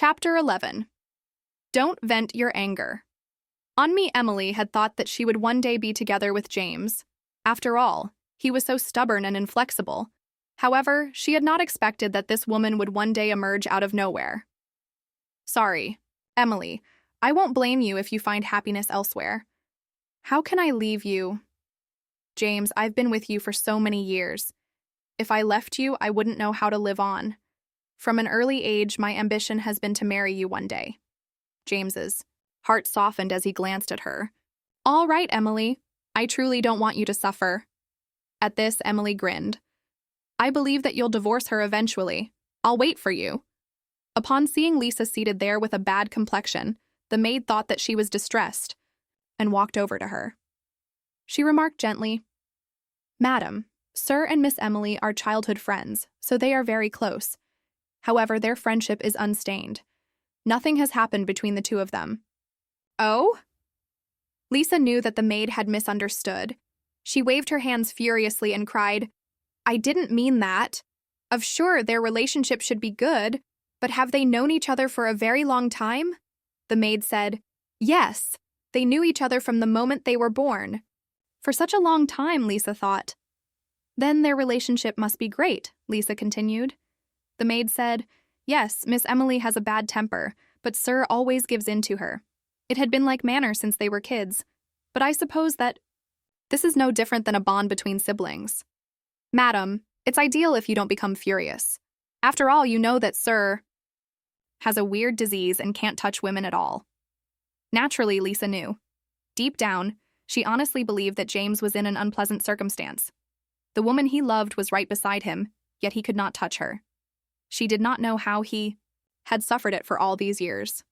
Chapter 11. Don't vent your anger. On-me Emily had thought that she would one day be together with James. After all, he was so stubborn and inflexible. However, she had not expected that this woman would one day emerge out of nowhere. Sorry, Emily, I won't blame you if you find happiness elsewhere. How can I leave you? James, I've been with you for so many years. If I left you, I wouldn't know how to live on. From an early age, my ambition has been to marry you one day. James's heart softened as he glanced at her. All right, Emily. I truly don't want you to suffer. At this, Emily grinned. I believe that you'll divorce her eventually. I'll wait for you. Upon seeing Lisa seated there with a bad complexion, the maid thought that she was distressed and walked over to her. She remarked gently, Madam, Sir and Miss Emily are childhood friends, so they are very close. However, their friendship is unstained. Nothing has happened between the two of them. Oh? Lisa knew that the maid had misunderstood. She waved her hands furiously and cried, I didn't mean that. Of sure, their relationship should be good, but have they known each other for a very long time? The maid said, Yes, they knew each other from the moment they were born. For such a long time, Lisa thought. Then their relationship must be great, Lisa continued. The maid said, Yes, Miss Emily has a bad temper, but Sir always gives in to her. It had been like manner since they were kids, but I suppose that this is no different than a bond between siblings. Madam, it's ideal if you don't become furious. After all, you know that Sir has a weird disease and can't touch women at all. Naturally, Lisa knew. Deep down, she honestly believed that James was in an unpleasant circumstance. The woman he loved was right beside him, yet he could not touch her. She did not know how he had suffered it for all these years.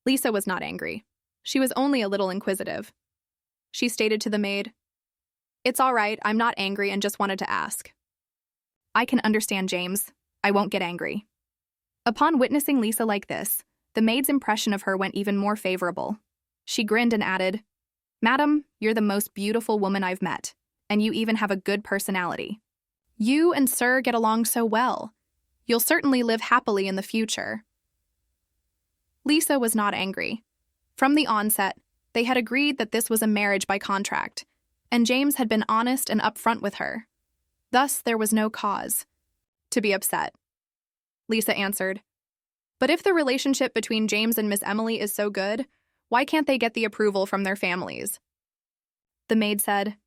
Lisa was not angry. She was only a little inquisitive. She stated to the maid, It's all right, I'm not angry and just wanted to ask. I can understand, James. I won't get angry. Upon witnessing Lisa like this, the maid's impression of her went even more favorable. She grinned and added, Madam, you're the most beautiful woman I've met, and you even have a good personality. You and Sir get along so well. You'll certainly live happily in the future. Lisa was not angry. From the onset, they had agreed that this was a marriage by contract, and James had been honest and upfront with her. Thus, there was no cause to be upset. Lisa answered, But if the relationship between James and Miss Emily is so good, why can't they get the approval from their families? The maid said,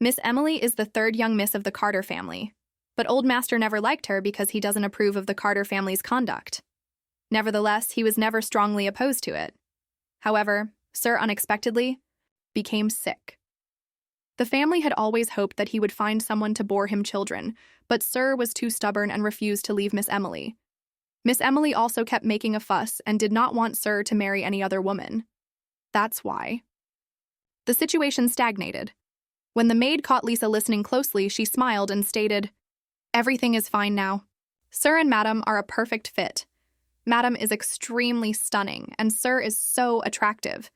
Miss Emily is the third young miss of the Carter family, but Old Master never liked her because he doesn't approve of the Carter family's conduct. Nevertheless, he was never strongly opposed to it. However, Sir unexpectedly became sick. The family had always hoped that he would find someone to bore him children, but Sir was too stubborn and refused to leave Miss Emily. Miss Emily also kept making a fuss and did not want Sir to marry any other woman. That's why. The situation stagnated. When the maid caught Lisa listening closely, she smiled and stated, Everything is fine now. Sir and Madam are a perfect fit. Madam is extremely stunning, and Sir is so attractive.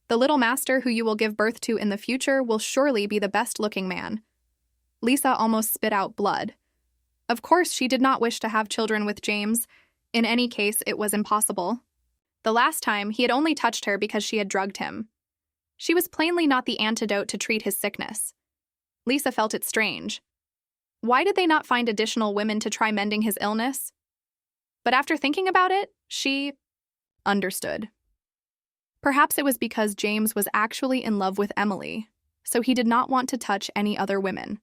The little master who you will give birth to in the future will surely be the best-looking man. Lisa almost spit out blood. Of course, she did not wish to have children with James. In any case, it was impossible. The last time, he had only touched her because she had drugged him. She was plainly not the antidote to treat his sickness. Lisa felt it strange. Why did they not find additional women to try mending his illness? But after thinking about it, she understood. Perhaps it was because James was actually in love with Emily, so he did not want to touch any other women.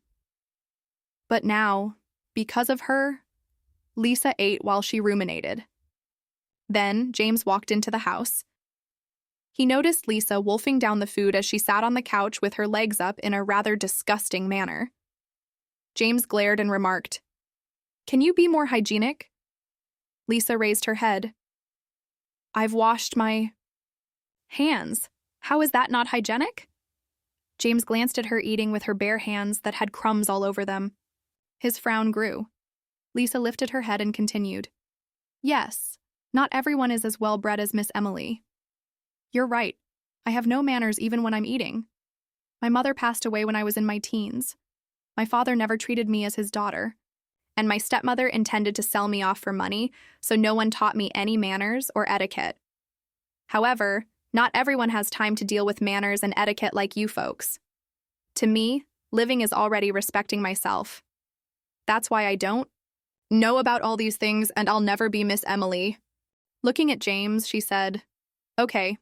But now, because of her, Lisa ate while she ruminated. Then James walked into the house. He noticed Lisa wolfing down the food as she sat on the couch with her legs up in a rather disgusting manner. James glared and remarked, Can you be more hygienic? Lisa raised her head. I've washed my hands. How is that not hygienic? James glanced at her eating with her bare hands that had crumbs all over them. His frown grew. Lisa lifted her head and continued, Yes, not everyone is as well-bred as Miss Emily. You're right. I have no manners even when I'm eating. My mother passed away when I was in my teens. My father never treated me as his daughter. and my stepmother intended to sell me off for money, so no one taught me any manners or etiquette. However, not everyone has time to deal with manners and etiquette like you folks. To me, living is already respecting myself. That's why I don't know about all these things, and I'll never be Miss Emily. Looking at James, she said, "Okay,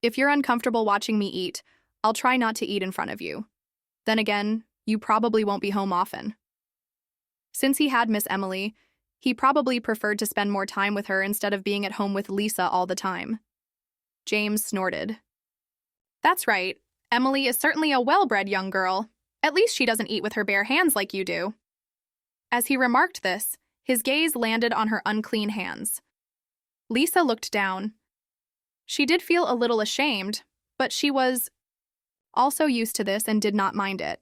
if you're uncomfortable watching me eat, I'll try not to eat in front of you. Then again, you probably won't be home often." Since he had Miss Emily, he probably preferred to spend more time with her instead of being at home with Lisa all the time. James snorted. "That's right. Emily is certainly a well-bred young girl. At least she doesn't eat with her bare hands like you do." As he remarked this, his gaze landed on her unclean hands. Lisa looked down. She did feel a little ashamed, but she was also used to this and did not mind it.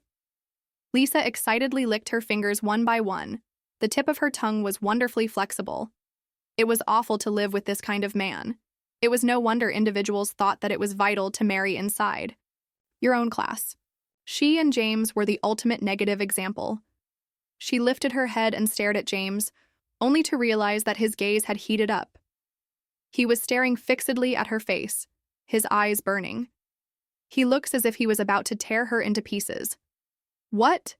Lisa excitedly licked her fingers one by one. The tip of her tongue was wonderfully flexible. It was awful to live with this kind of man. It was no wonder individuals thought that it was vital to marry inside your own class. She and James were the ultimate negative example. She lifted her head and stared at James, only to realize that his gaze had heated up. He was staring fixedly at her face, his eyes burning. He looks as if he was about to tear her into pieces. What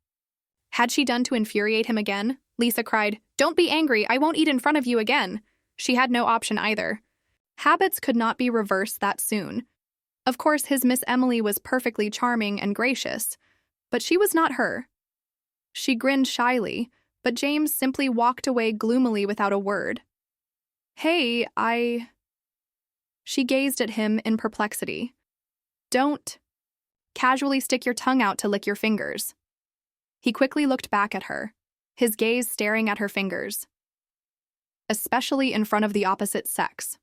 had she done to infuriate him again? Lisa cried, "Don't be angry, I won't eat in front of you again." She had no option either. Habits could not be reversed that soon. Of course, his Miss Emily was perfectly charming and gracious, but she was not her. She grinned shyly, but James simply walked away gloomily without a word. "Hey, She gazed at him in perplexity. "Don't casually stick your tongue out to lick your fingers." He quickly looked back at her, his gaze staring at her fingers, especially in front of the opposite sex.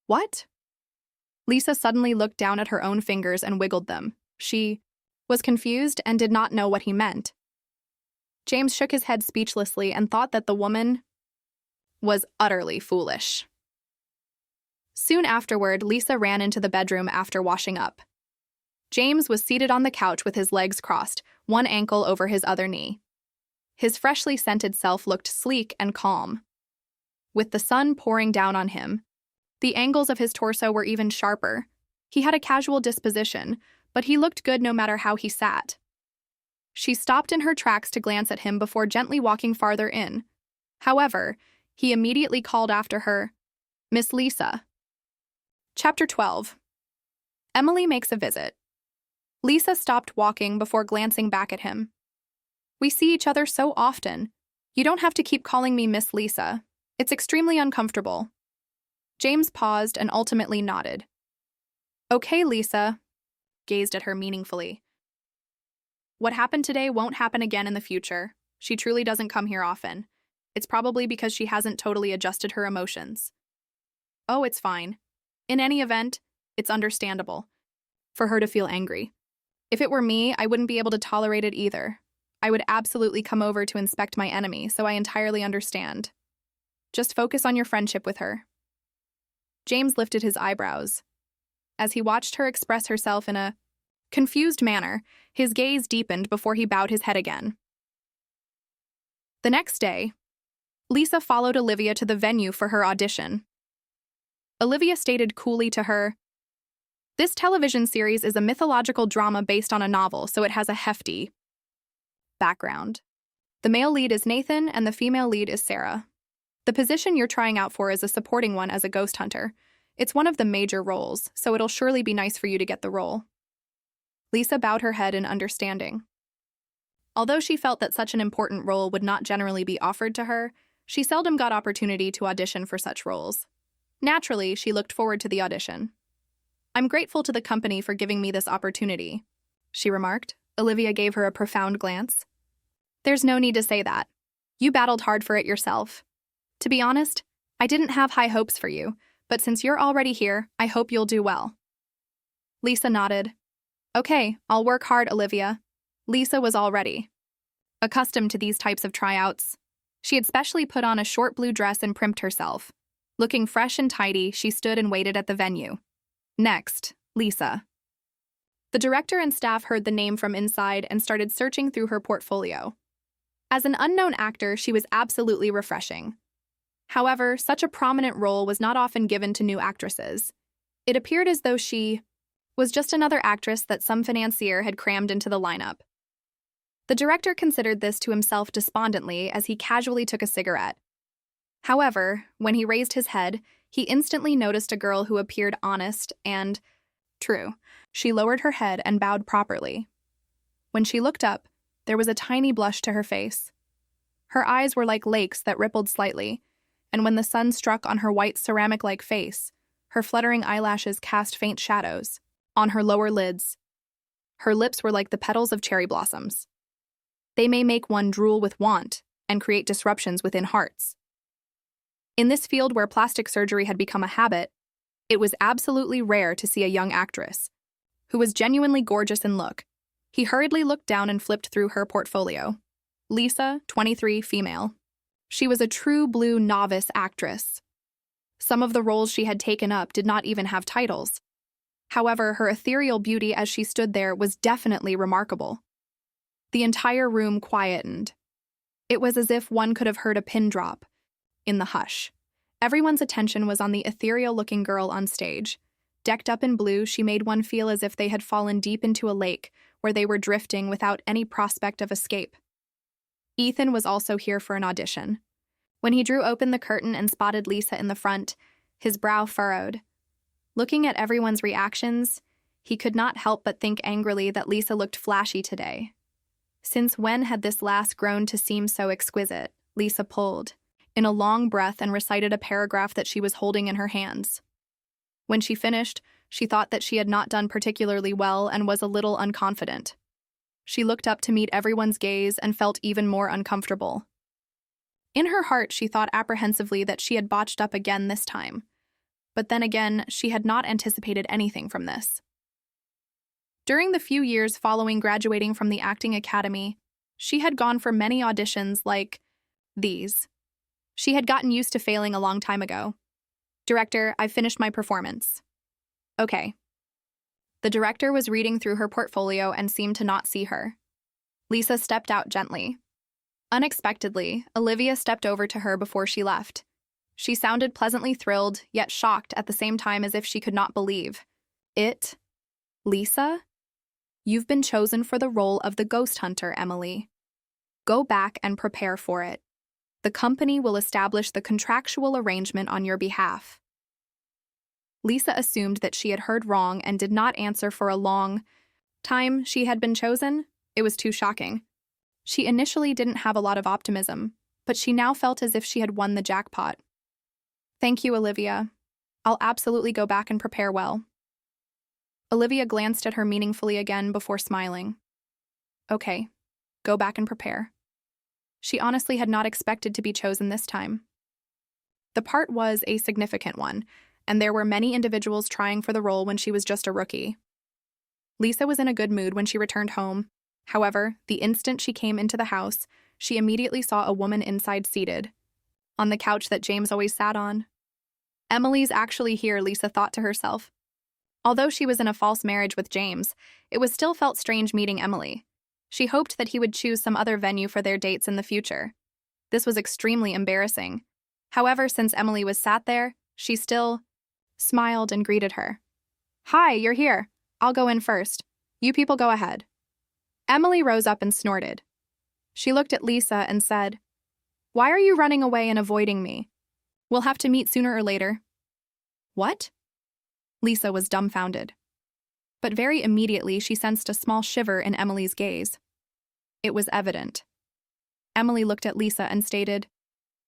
"What?" Lisa suddenly looked down at her own fingers and wiggled them. She was confused and did not know what he meant. James shook his head speechlessly and thought that the woman was utterly foolish. Soon afterward, Lisa ran into the bedroom after washing up. James was seated on the couch with his legs crossed, one ankle over his other knee. His freshly scented self looked sleek and calm. With the sun pouring down on him, the angles of his torso were even sharper. He had a casual disposition, but he looked good no matter how he sat. She stopped in her tracks to glance at him before gently walking farther in. However, he immediately called after her, "Miss Lisa." Chapter 12. Emily makes a visit. Lisa stopped walking before glancing back at him. "We see each other so often. You don't have to keep calling me Miss Lisa. It's extremely uncomfortable." James paused and ultimately nodded. "Okay, Lisa," gazed at her meaningfully. "What happened today won't happen again in the future. She truly doesn't come here often. It's probably because she hasn't totally adjusted her emotions." "Oh, it's fine. In any event, it's understandable for her to feel angry. If it were me, I wouldn't be able to tolerate it either. I would absolutely come over to inspect my enemy, so I entirely understand. Just focus on your friendship with her." James lifted his eyebrows. As he watched her express herself in a confused manner, his gaze deepened before he bowed his head again. The next day, Lisa followed Olivia to the venue for her audition. Olivia stated coolly to her, "This television series is a mythological drama based on a novel, so it has a hefty background. The male lead is Nathan and the female lead is Sarah. The position you're trying out for is a supporting one as a ghost hunter. It's one of the major roles, so it'll surely be nice for you to get the role." Lisa bowed her head in understanding. Although she felt that such an important role would not generally be offered to her, she seldom got opportunity to audition for such roles. Naturally, she looked forward to the audition. "I'm grateful to the company for giving me this opportunity," she remarked. Olivia gave her a profound glance. "There's no need to say that. You battled hard for it yourself. To be honest, I didn't have high hopes for you, but since you're already here, I hope you'll do well." Lisa nodded. "Okay, I'll work hard, Olivia." Lisa was already accustomed to these types of tryouts. She had specially put on a short blue dress and primped herself. Looking fresh and tidy, she stood and waited at the venue. Next, Lisa. The director and staff heard the name from inside and started searching through her portfolio. As an unknown actor, she was absolutely refreshing. However, such a prominent role was not often given to new actresses. It appeared as though she was just another actress that some financier had crammed into the lineup. The director considered this to himself despondently as he casually took a cigarette. However, when he raised his head, he instantly noticed a girl who appeared honest and true. She lowered her head and bowed properly. When she looked up, there was a tiny blush to her face. Her eyes were like lakes that rippled slightly, and when the sun struck on her white ceramic-like face, her fluttering eyelashes cast faint shadows on her lower lids. Her lips were like the petals of cherry blossoms. They may make one drool with want and create disruptions within hearts. In this field where plastic surgery had become a habit, it was absolutely rare to see a young actress who was genuinely gorgeous in look. He hurriedly looked down and flipped through her portfolio. Lisa, 23, female. She was a true blue novice actress. Some of the roles she had taken up did not even have titles. However, her ethereal beauty as she stood there was definitely remarkable. The entire room quietened. It was as if one could have heard a pin drop in the hush. Everyone's attention was on the ethereal-looking girl on stage. Decked up in blue, she made one feel as if they had fallen deep into a lake where they were drifting without any prospect of escape. Ethan was also here for an audition. When he drew open the curtain and spotted Lisa in the front, his brow furrowed. Looking at everyone's reactions, he could not help but think angrily that Lisa looked flashy today. Since when had this lass grown to seem so exquisite? Lisa pulled in a long breath and recited a paragraph that she was holding in her hands. When she finished, she thought that she had not done particularly well and was a little unconfident. She looked up to meet everyone's gaze and felt even more uncomfortable. In her heart, she thought apprehensively that she had botched up again this time. But then again, she had not anticipated anything from this. During the few years following graduating from the acting academy, she had gone for many auditions like these. She had gotten used to failing a long time ago. Director, I've finished my performance. Okay. The director was reading through her portfolio and seemed to not see her. Lisa stepped out gently. Unexpectedly, Olivia stepped over to her before she left. She sounded pleasantly thrilled, yet shocked at the same time as if she could not believe. It? Lisa? You've been chosen for the role of the ghost hunter, Emily. Go back and prepare for it. The company will establish the contractual arrangement on your behalf. Lisa assumed that she had heard wrong and did not answer for a long time. She had been chosen? It was too shocking. She initially didn't have a lot of optimism, but she now felt as if she had won the jackpot. Thank you, Olivia. I'll absolutely go back and prepare well. Olivia glanced at her meaningfully again before smiling. Okay, go back and prepare. She honestly had not expected to be chosen this time. The part was a significant one, and there were many individuals trying for the role when she was just a rookie. Lisa was in a good mood when she returned home. However, the instant she came into the house, she immediately saw a woman inside seated, on the couch that James always sat on. Emily's actually here, Lisa thought to herself. Although she was in a false marriage with James, it was still felt strange meeting Emily. She hoped that he would choose some other venue for their dates in the future. This was extremely embarrassing. However, since Emily was sat there, she still smiled and greeted her. Hi, you're here. I'll go in first. You people go ahead. Emily rose up and snorted. She looked at Lisa and said, Why are you running away and avoiding me? We'll have to meet sooner or later. What? Lisa was dumbfounded. But very immediately she sensed a small shiver in Emily's gaze. It was evident. Emily looked at Lisa and stated,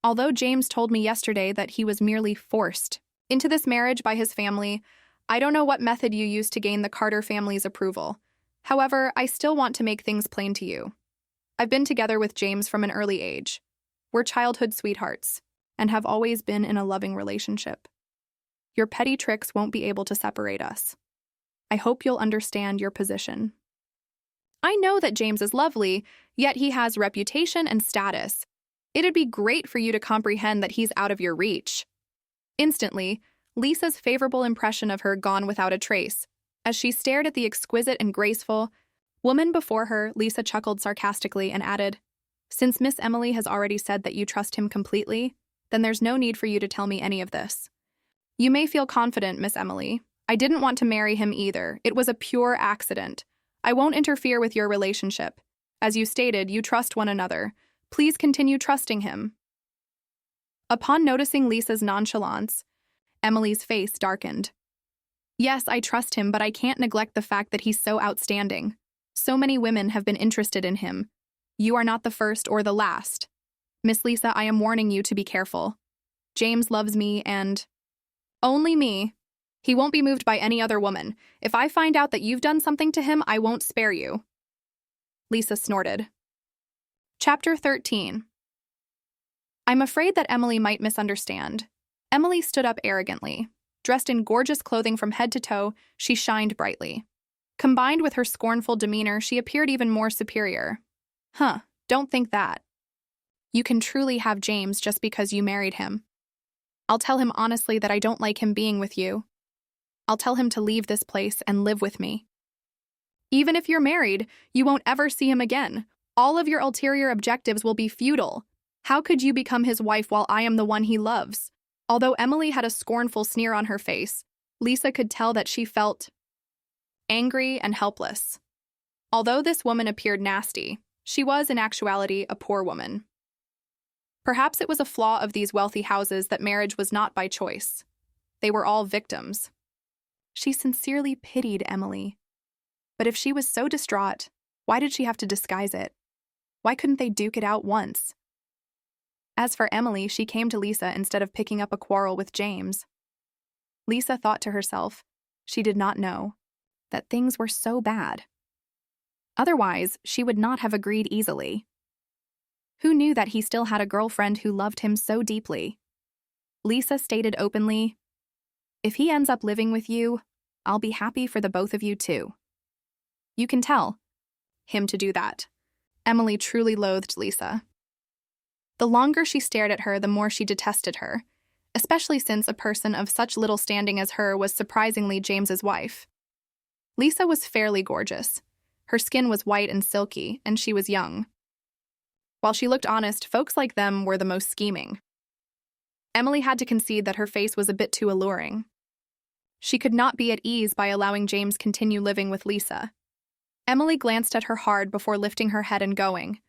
Although James told me yesterday that he was merely forced into this marriage by his family, I don't know what method you used to gain the Carter family's approval. However, I still want to make things plain to you. I've been together with James from an early age. We're childhood sweethearts, and have always been in a loving relationship. Your petty tricks won't be able to separate us. I hope you'll understand your position. I know that James is lovely, yet he has reputation and status. It'd be great for you to comprehend that he's out of your reach. Instantly, Lisa's favorable impression of her gone without a trace. As she stared at the exquisite and graceful woman before her, Lisa chuckled sarcastically and added, Since Miss Emily has already said that you trust him completely, then there's no need for you to tell me any of this. You may feel confident, Miss Emily. I didn't want to marry him either. It was a pure accident. I won't interfere with your relationship. As you stated, you trust one another. Please continue trusting him. Upon noticing Lisa's nonchalance, Emily's face darkened. Yes, I trust him, but I can't neglect the fact that he's so outstanding. So many women have been interested in him. You are not the first or the last. Miss Lisa, I am warning you to be careful. James loves me and only me. He won't be moved by any other woman. If I find out that you've done something to him, I won't spare you. Lisa snorted. Chapter 13. I'm afraid that Emily might misunderstand. Emily stood up arrogantly. Dressed in gorgeous clothing from head to toe, she shined brightly. Combined with her scornful demeanor, she appeared even more superior. Don't think that. You can truly have James just because you married him. I'll tell him honestly that I don't like him being with you. I'll tell him to leave this place and live with me. Even if you're married, you won't ever see him again. All of your ulterior objectives will be futile. How could you become his wife while I am the one he loves? Although Emily had a scornful sneer on her face, Lisa could tell that she felt angry and helpless. Although this woman appeared nasty, she was in actuality a poor woman. Perhaps it was a flaw of these wealthy houses that marriage was not by choice. They were all victims. She sincerely pitied Emily. But if she was so distraught, why did she have to disguise it? Why couldn't they duke it out once? As for Emily, she came to Lisa instead of picking up a quarrel with James. Lisa thought to herself, she did not know that things were so bad. Otherwise, she would not have agreed easily. Who knew that he still had a girlfriend who loved him so deeply? Lisa stated openly, if he ends up living with you, I'll be happy for the both of you too. You can tell him to do that. Emily truly loathed Lisa. The longer she stared at her, the more she detested her, especially since a person of such little standing as her was surprisingly James's wife. Lisa was fairly gorgeous. Her skin was white and silky, and she was young. While she looked honest, folks like them were the most scheming. Emily had to concede that her face was a bit too alluring. She could not be at ease by allowing James continue living with Lisa. Emily glanced at her hard before lifting her head and going.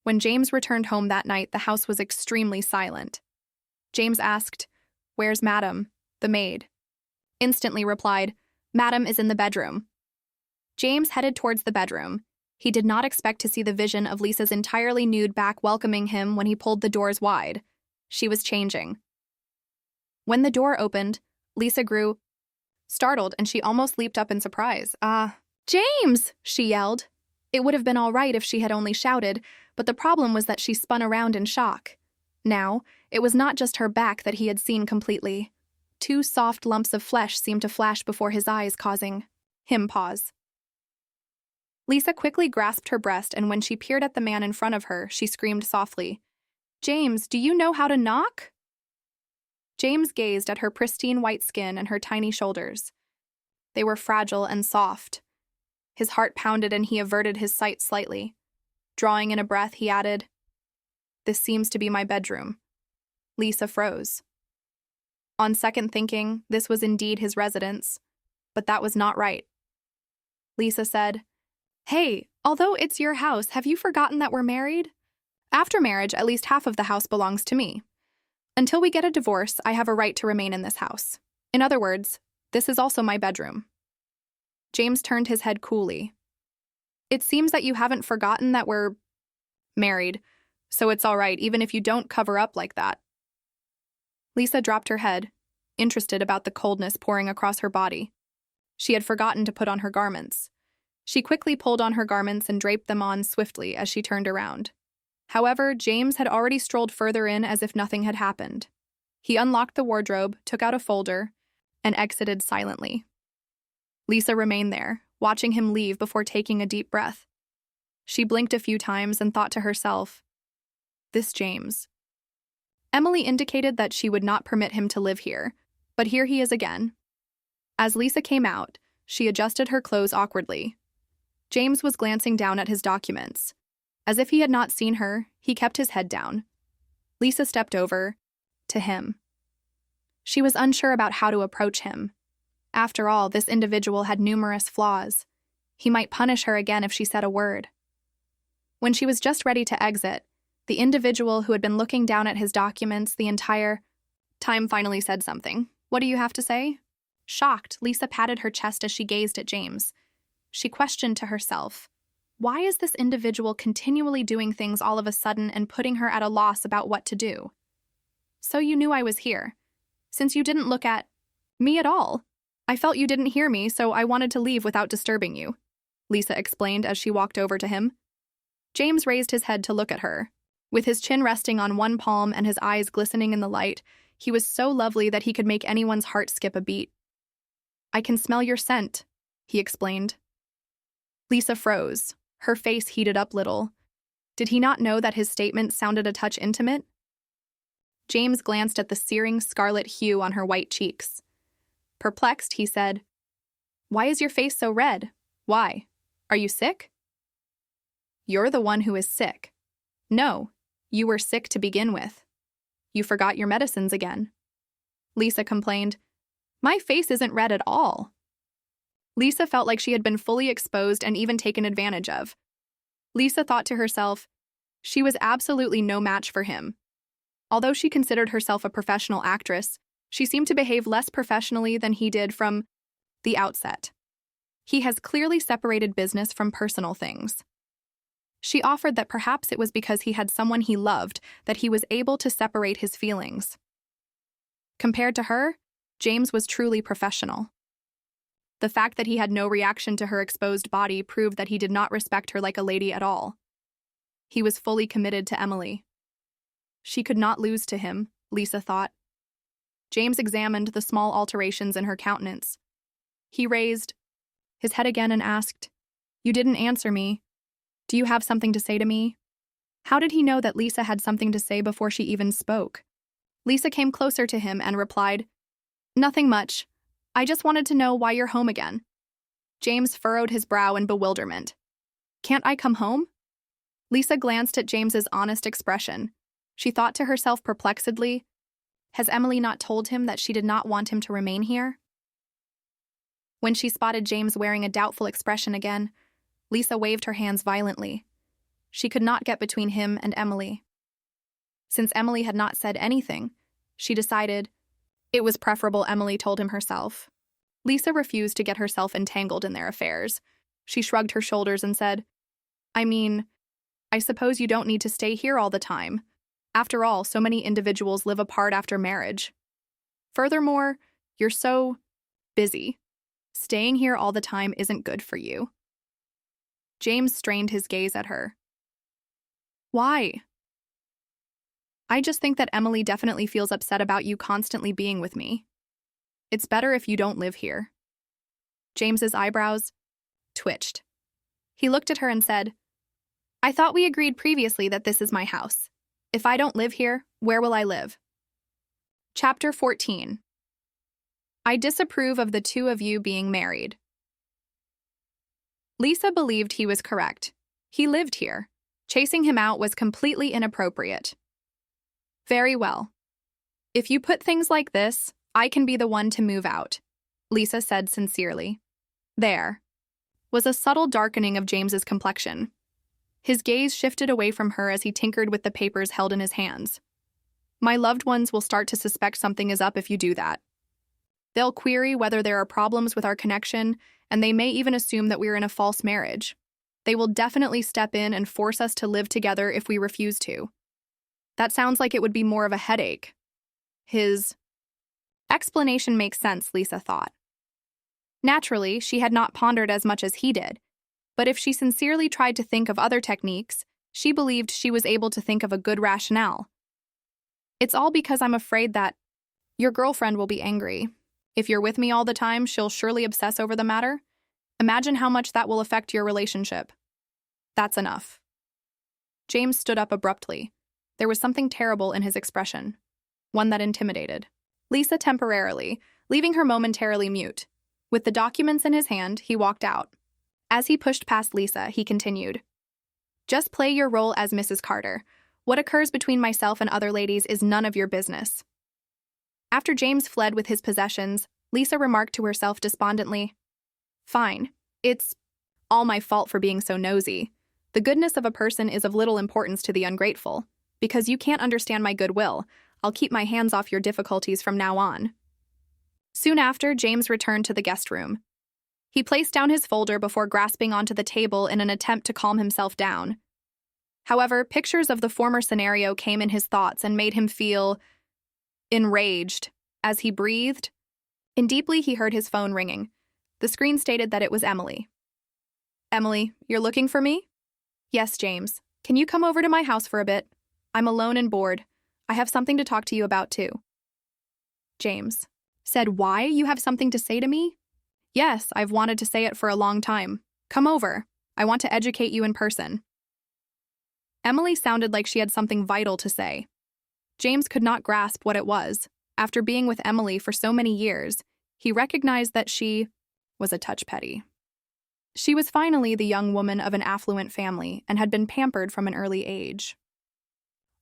When James returned home that night, the house was extremely silent. James asked, "Where's Madam?" The maid instantly replied, "Madam is in the bedroom." James headed towards the bedroom. He did not expect to see the vision of Lisa's entirely nude back welcoming him when he pulled the doors wide. She was changing. When the door opened, Lisa grew startled and she almost leaped up in surprise. James!" she yelled. It would have been all right if she had only shouted, but the problem was that she spun around in shock. Now, it was not just her back that he had seen completely. Two soft lumps of flesh seemed to flash before his eyes, causing him pause. Lisa quickly grasped her breast, and when she peered at the man in front of her, she screamed softly, "James, do you know how to knock?" James gazed at her pristine white skin and her tiny shoulders. They were fragile and soft. His heart pounded and he averted his sight slightly. Drawing in a breath, he added, "This seems to be my bedroom." Lisa froze. On second thinking, this was indeed his residence, but that was not right. Lisa said, "Hey, although it's your house, have you forgotten that we're married? After marriage, at least half of the house belongs to me. Until we get a divorce, I have a right to remain in this house. In other words, this is also my bedroom." James turned his head coolly. "It seems that you haven't forgotten that we're married, so it's all right, even if you don't cover up like that." Lisa dropped her head, interested about the coldness pouring across her body. She had forgotten to put on her garments. She quickly pulled on her garments and draped them on swiftly as she turned around. However, James had already strolled further in as if nothing had happened. He unlocked the wardrobe, took out a folder, and exited silently. Lisa remained there, watching him leave before taking a deep breath. She blinked a few times and thought to herself, "This James." Emily indicated that she would not permit him to live here, but here he is again. As Lisa came out, she adjusted her clothes awkwardly. James was glancing down at his documents. As if he had not seen her, he kept his head down. Lisa stepped over to him. She was unsure about how to approach him. After all, this individual had numerous flaws. He might punish her again if she said a word. When she was just ready to exit, the individual who had been looking down at his documents the entire time finally said something. "What do you have to say?" Shocked, Lisa patted her chest as she gazed at James. She questioned to herself, why is this individual continually doing things all of a sudden and putting her at a loss about what to do? "So you knew I was here. Since you didn't look at me at all, I felt you didn't hear me, so I wanted to leave without disturbing you," Lisa explained as she walked over to him. James raised his head to look at her. With his chin resting on one palm and his eyes glistening in the light, he was so lovely that he could make anyone's heart skip a beat. "I can smell your scent," he explained. Lisa froze. Her face heated up little. Did he not know that his statement sounded a touch intimate? James glanced at the searing scarlet hue on her white cheeks. Perplexed, he said, "Why is your face so red? Why? Are you sick?" "You're the one who is sick." "No, you were sick to begin with. You forgot your medicines again." Lisa complained, "My face isn't red at all." Lisa felt like she had been fully exposed and even taken advantage of. Lisa thought to herself, she was absolutely no match for him. Although she considered herself a professional actress, she seemed to behave less professionally than he did from the outset. He has clearly separated business from personal things. She offered that perhaps it was because he had someone he loved that he was able to separate his feelings. Compared to her, James was truly professional. The fact that he had no reaction to her exposed body proved that he did not respect her like a lady at all. He was fully committed to Emily. She could not lose to him, Lisa thought. James examined the small alterations in her countenance. He raised his head again and asked, "You didn't answer me. Do you have something to say to me?" How did he know that Lisa had something to say before she even spoke? Lisa came closer to him and replied, "Nothing much. I just wanted to know why you're home again." James furrowed his brow in bewilderment. "Can't I come home?" Lisa glanced at James's honest expression. She thought to herself perplexedly, has Emily not told him that she did not want him to remain here? When she spotted James wearing a doubtful expression again, Lisa waved her hands violently. She could not get between him and Emily. Since Emily had not said anything, she decided it was preferable Emily told him herself. Lisa refused to get herself entangled in their affairs. She shrugged her shoulders and said, I suppose you don't need to stay here all the time. After all, so many individuals live apart after marriage. Furthermore, you're so busy. Staying here all the time isn't good for you." James strained his gaze at her. "Why?" "I just think that Emily definitely feels upset about you constantly being with me. It's better if you don't live here." James's eyebrows twitched. He looked at her and said, "I thought we agreed previously that this is my house. If I don't live here, where will I live?" Chapter 14. I disapprove of the two of you being married. Lisa believed he was correct. He lived here. Chasing him out was completely inappropriate. "Very well. If you put things like this, I can be the one to move out," Lisa said sincerely. There was a subtle darkening of James's complexion. His gaze shifted away from her as he tinkered with the papers held in his hands. "My loved ones will start to suspect something is up if you do that. They'll query whether there are problems with our connection, and they may even assume that we're in a false marriage. They will definitely step in and force us to live together if we refuse to. That sounds like it would be more of a headache." His explanation makes sense, Lisa thought. Naturally, she had not pondered as much as he did, but if she sincerely tried to think of other techniques, she believed she was able to think of a good rationale. "It's all because I'm afraid that your girlfriend will be angry. If you're with me all the time, she'll surely obsess over the matter. Imagine how much that will affect your relationship." "That's enough." James stood up abruptly. There was something terrible in his expression, one that intimidated Lisa temporarily, leaving her momentarily mute. With the documents in his hand, he walked out. As he pushed past Lisa, he continued, Just play your role as Mrs. Carter. What occurs between myself and other ladies is none of your business." After James fled with his possessions, Lisa remarked to herself despondently, "Fine. It's all my fault for being so nosy. The goodness of a person is of little importance to the ungrateful. Because you can't understand my goodwill, I'll keep my hands off your difficulties from now on." Soon after, James returned to the guest room. He placed down his folder before grasping onto the table in an attempt to calm himself down. However, pictures of the former scenario came in his thoughts and made him feel enraged. As he breathed in deeply, he heard his phone ringing. The screen stated that it was Emily. "Emily, you're looking for me?" "Yes, James. Can you come over to my house for a bit? I'm alone and bored. I have something to talk to you about, too." James said, "Why? You have something to say to me?" "Yes, I've wanted to say it for a long time. Come over. I want to educate you in person." Emily sounded like she had something vital to say. James could not grasp what it was. After being with Emily for so many years, he recognized that she was a touch petty. She was finally the young woman of an affluent family and had been pampered from an early age.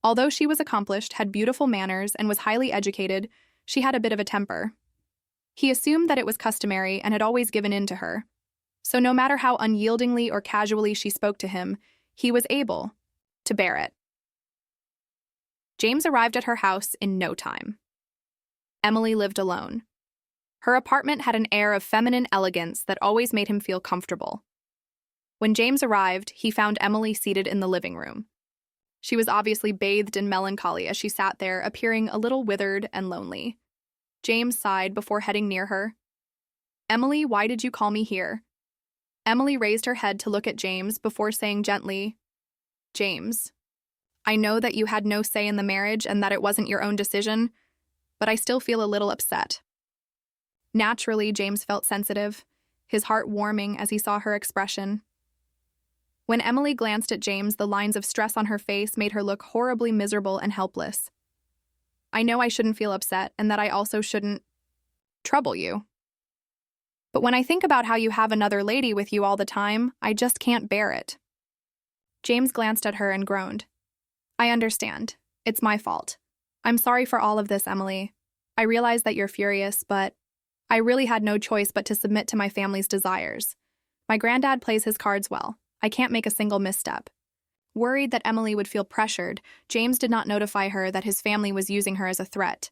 Although she was accomplished, had beautiful manners, and was highly educated, she had a bit of a temper. He assumed that it was customary and had always given in to her. So no matter how unyieldingly or casually she spoke to him, he was able to bear it. James arrived at her house in no time. Emily lived alone. Her apartment had an air of feminine elegance that always made him feel comfortable. When James arrived, he found Emily seated in the living room. She was obviously bathed in melancholy as she sat there, appearing a little withered and lonely. James sighed before heading near her. "Emily, why did you call me here?" Emily raised her head to look at James before saying gently, "James, I know that you had no say in the marriage and that it wasn't your own decision, but I still feel a little upset." Naturally, James felt sensitive, his heart warming as he saw her expression. When Emily glanced at James, the lines of stress on her face made her look horribly miserable and helpless. "I know I shouldn't feel upset and that I also shouldn't trouble you. But when I think about how you have another lady with you all the time, I just can't bear it." James glanced at her and groaned. "I understand. It's my fault. I'm sorry for all of this, Emily. I realize that you're furious, but I really had no choice but to submit to my family's desires. My granddad plays his cards well. I can't make a single misstep." Worried that Emily would feel pressured, James did not notify her that his family was using her as a threat.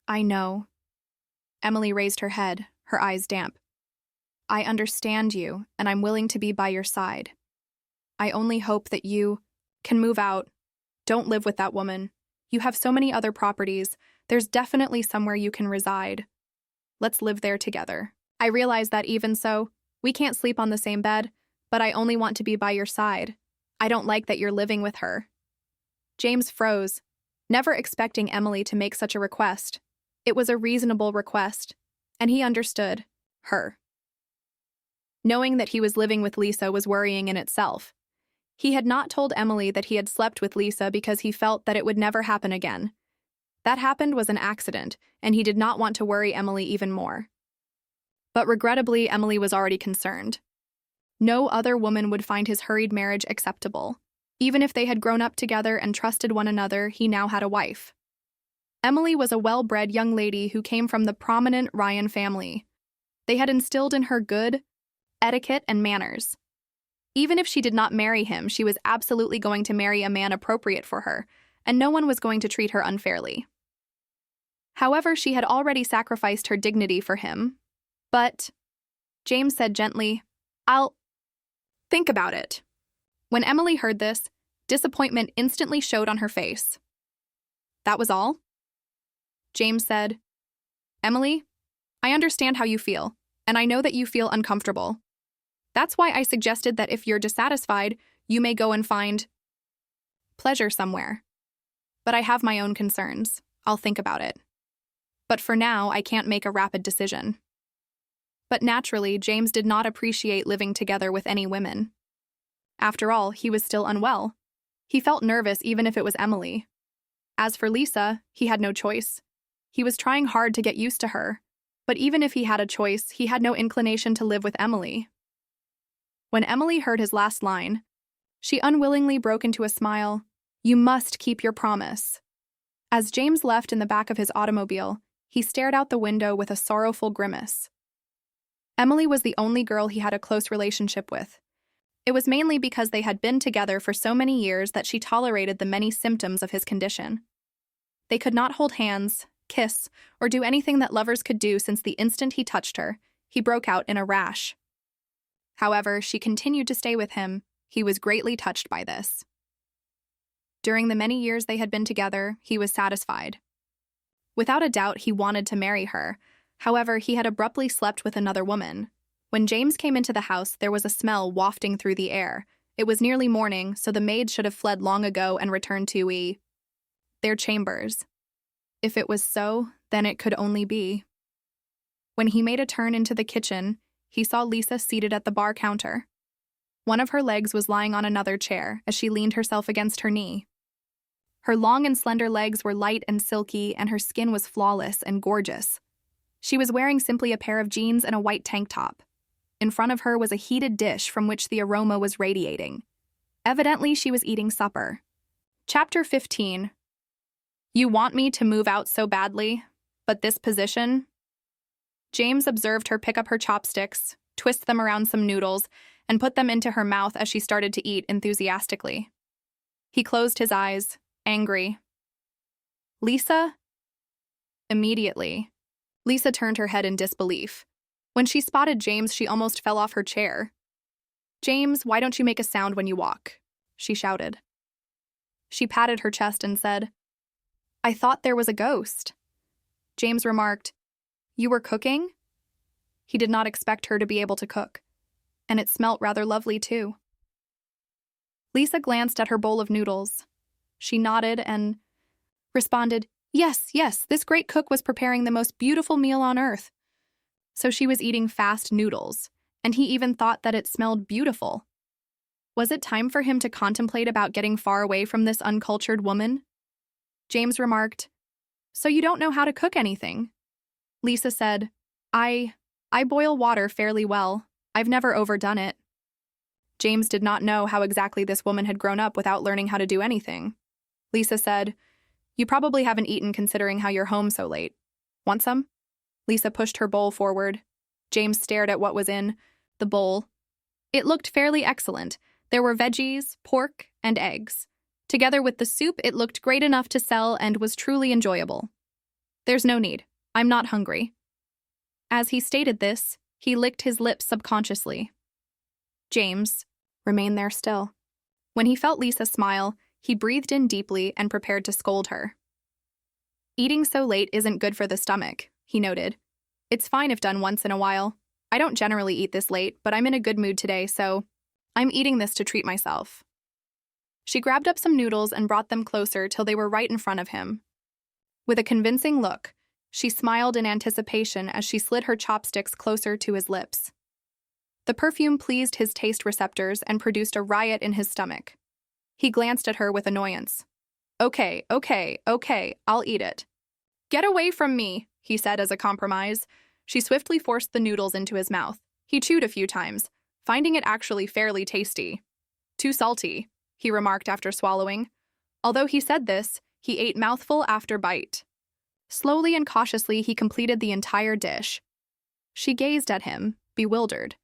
"I know." Emily raised her head, her eyes damp. "I understand you, and I'm willing to be by your side. I only hope that you can move out. Don't live with that woman. You have so many other properties. There's definitely somewhere you can reside. Let's live there together. I realize that even so, we can't sleep on the same bed, but I only want to be by your side. I don't like that you're living with her." James froze, never expecting Emily to make such a request. It was a reasonable request, and he understood her. Knowing that he was living with Lisa was worrying in itself. He had not told Emily that he had slept with Lisa because he felt that it would never happen again. That happened was an accident, and he did not want to worry Emily even more. But regrettably, Emily was already concerned. No other woman would find his hurried marriage acceptable. Even if they had grown up together and trusted one another, he now had a wife. Emily was a well-bred young lady who came from the prominent Ryan family. They had instilled in her good etiquette and manners. Even if she did not marry him, she was absolutely going to marry a man appropriate for her, and no one was going to treat her unfairly. However, she had already sacrificed her dignity for him. But James said gently, "I'll think about it." When Emily heard this, disappointment instantly showed on her face. "That was all?" James said, "Emily, I understand how you feel, and I know that you feel uncomfortable. That's why I suggested that if you're dissatisfied, you may go and find pleasure somewhere. But I have my own concerns. I'll think about it. But for now, I can't make a rapid decision." But naturally, James did not appreciate living together with any women. After all, he was still unwell. He felt nervous even if it was Emily. As for Lisa, he had no choice. He was trying hard to get used to her, but even if he had a choice, he had no inclination to live with Emily. When Emily heard his last line, She unwillingly broke into a smile. You must keep your promise. As James left in the back of his automobile, he stared out the window with a sorrowful grimace. Emily was the only girl he had a close relationship with. It was mainly because they had been together for so many years that she tolerated the many symptoms of his condition. They could not hold hands, kiss, or do anything that lovers could do since the instant he touched her, he broke out in a rash. However, she continued to stay with him. He was greatly touched by this. During the many years they had been together, he was satisfied. Without a doubt, he wanted to marry her. However, he had abruptly slept with another woman. When James came into the house, there was a smell wafting through the air. It was nearly morning, so the maids should have fled long ago and returned to their chambers. If it was so, then it could only be. When he made a turn into the kitchen, he saw Lisa seated at the bar counter. One of her legs was lying on another chair as she leaned herself against her knee. Her long and slender legs were light and silky, and her skin was flawless and gorgeous. She was wearing simply a pair of jeans and a white tank top. In front of her was a heated dish from which the aroma was radiating. Evidently, she was eating supper. Chapter 15. You want me to move out so badly, but this position? James observed her pick up her chopsticks, twist them around some noodles, and put them into her mouth as she started to eat enthusiastically. He closed his eyes, angry. Lisa? Immediately, Lisa turned her head in disbelief. When she spotted James, she almost fell off her chair. James, why don't you make a sound when you walk? She shouted. She patted her chest and said, I thought there was a ghost. James remarked, You were cooking? He did not expect her to be able to cook, and it smelt rather lovely too. Lisa glanced at her bowl of noodles. She nodded and responded, Yes, this great cook was preparing the most beautiful meal on earth. So she was eating fast noodles, and he even thought that it smelled beautiful. Was it time for him to contemplate about getting far away from this uncultured woman? James remarked, So you don't know how to cook anything? Lisa said, I boil water fairly well. I've never overdone it. James did not know how exactly this woman had grown up without learning how to do anything. Lisa said, You probably haven't eaten considering how you're home so late. Want some? Lisa pushed her bowl forward. James stared at what was in the bowl. It looked fairly excellent. There were veggies, pork, and eggs. Together with the soup, it looked great enough to sell and was truly enjoyable. There's no need. I'm not hungry. As he stated this, he licked his lips subconsciously. James remained there still. When he felt Lisa smile, he breathed in deeply and prepared to scold her. Eating so late isn't good for the stomach, he noted. It's fine if done once in a while. I don't generally eat this late, but I'm in a good mood today, so I'm eating this to treat myself. She grabbed up some noodles and brought them closer till they were right in front of him. With a convincing look, she smiled in anticipation as she slid her chopsticks closer to his lips. The perfume pleased his taste receptors and produced a riot in his stomach. He glanced at her with annoyance. Okay, I'll eat it. Get away from me, he said as a compromise. She swiftly forced the noodles into his mouth. He chewed a few times, finding it actually fairly tasty. Too salty, he remarked after swallowing. Although he said this, he ate mouthful after bite. Slowly and cautiously, he completed the entire dish. She gazed at him, bewildered.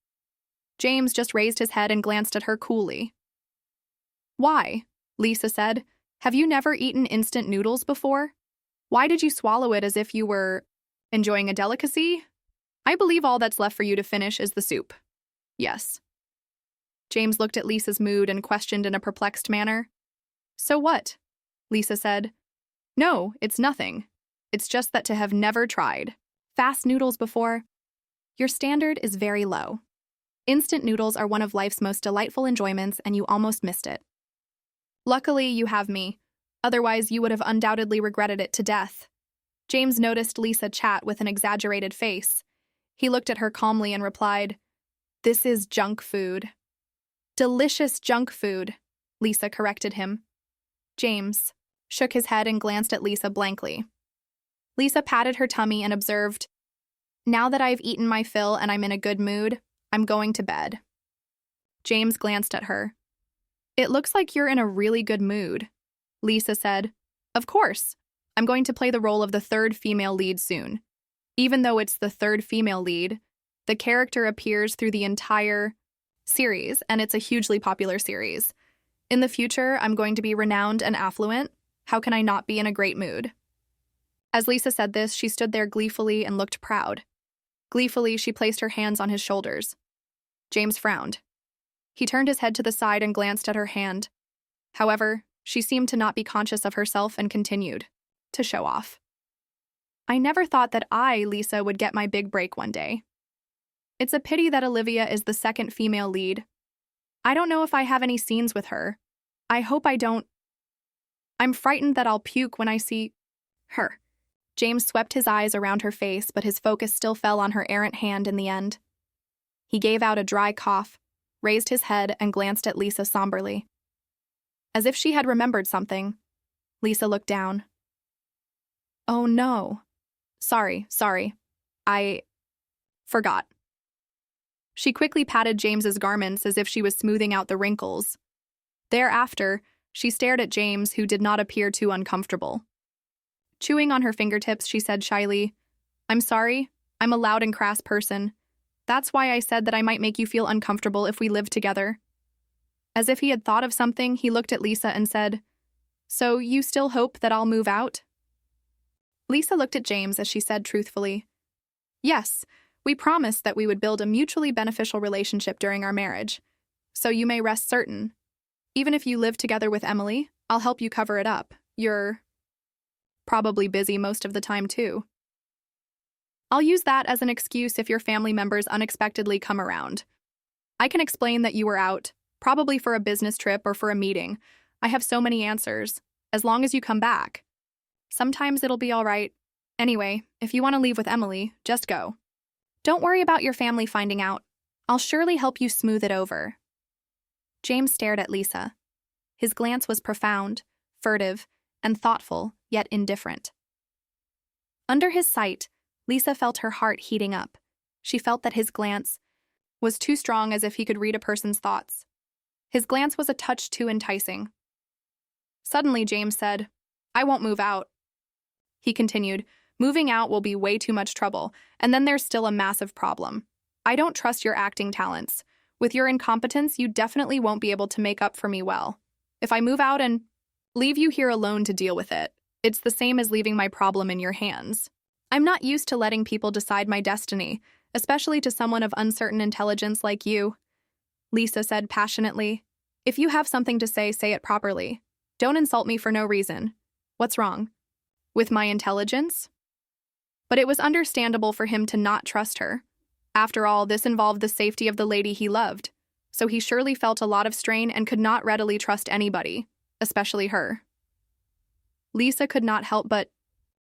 James just raised his head and glanced at her coolly. Why? Lisa said. Have you never eaten instant noodles before? Why did you swallow it as if you were enjoying a delicacy? I believe all that's left for you to finish is the soup. Yes. James looked at Lisa's mood and questioned in a perplexed manner. So what? Lisa said. No, it's nothing. It's just that to have never tried fast noodles before, your standard is very low. Instant noodles are one of life's most delightful enjoyments, and you almost missed it. Luckily, you have me. Otherwise, you would have undoubtedly regretted it to death. James noticed Lisa chat with an exaggerated face. He looked at her calmly and replied, This is junk food. Delicious junk food, Lisa corrected him. James shook his head and glanced at Lisa blankly. Lisa patted her tummy and observed, Now that I've eaten my fill and I'm in a good mood, I'm going to bed. James glanced at her. It looks like you're in a really good mood, Lisa said. Of course. I'm going to play the role of the third female lead soon. Even though it's the third female lead, the character appears through the entire series, and it's a hugely popular series. In the future, I'm going to be renowned and affluent. How can I not be in a great mood? As Lisa said this, she stood there gleefully and looked proud. Gleefully, she placed her hands on his shoulders. James frowned. He turned his head to the side and glanced at her hand. However, she seemed to not be conscious of herself and continued to show off. I never thought that I, Lisa, would get my big break one day. It's a pity that Olivia is the second female lead. I don't know if I have any scenes with her. I hope I don't. I'm frightened that I'll puke when I see her. James swept his eyes around her face, but his focus still fell on her errant hand in the end. He gave out a dry cough, raised his head, and glanced at Lisa somberly. As if she had remembered something, Lisa looked down. Oh no. Sorry. I forgot. She quickly patted James's garments as if she was smoothing out the wrinkles. Thereafter, she stared at James, who did not appear too uncomfortable. Chewing on her fingertips, she said shyly, I'm sorry, I'm a loud and crass person. That's why I said that I might make you feel uncomfortable if we lived together. As if he had thought of something, he looked at Lisa and said, So you still hope that I'll move out? Lisa looked at James as she said truthfully, Yes, we promised that we would build a mutually beneficial relationship during our marriage, so you may rest certain. Even if you live together with Emily, I'll help you cover it up. You're probably busy most of the time too. I'll use that as an excuse if your family members unexpectedly come around. I can explain that you were out, probably for a business trip or for a meeting. I have so many answers, as long as you come back. Sometimes it'll be all right. Anyway, if you want to leave with Emily, just go. Don't worry about your family finding out. I'll surely help you smooth it over. James stared at Lisa. His glance was profound, furtive, and thoughtful, yet indifferent. Under his sight, Lisa felt her heart heating up. She felt that his glance was too strong, as if he could read a person's thoughts. His glance was a touch too enticing. Suddenly, James said, I won't move out. He continued, Moving out will be way too much trouble, and then there's still a massive problem. I don't trust your acting talents. With your incompetence, you definitely won't be able to make up for me well. If I move out and leave you here alone to deal with it, it's the same as leaving my problem in your hands. I'm not used to letting people decide my destiny, especially to someone of uncertain intelligence like you. Lisa said passionately, If you have something to say it properly. Don't insult me for no reason. What's wrong? With my intelligence? But it was understandable for him to not trust her. After all, this involved the safety of the lady he loved, so he surely felt a lot of strain and could not readily trust anybody, especially her. Lisa could not help but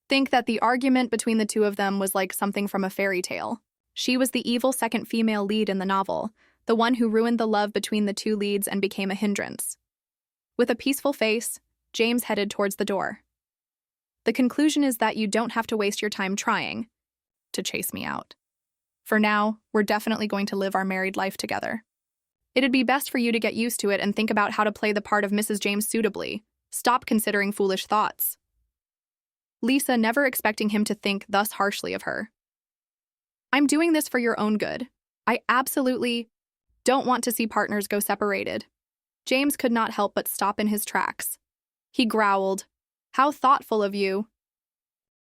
think that the argument between the two of them was like something from a fairy tale. She was the evil second female lead in the novel, the one who ruined the love between the two leads and became a hindrance. With a peaceful face, James headed towards the door. The conclusion is that you don't have to waste your time trying to chase me out. For now, we're definitely going to live our married life together. It'd be best for you to get used to it and think about how to play the part of Mrs. James suitably. Stop considering foolish thoughts. Lisa, never expecting him to think thus harshly of her. I'm doing this for your own good. I absolutely don't want to see partners go separated. James could not help but stop in his tracks. He growled, How thoughtful of you.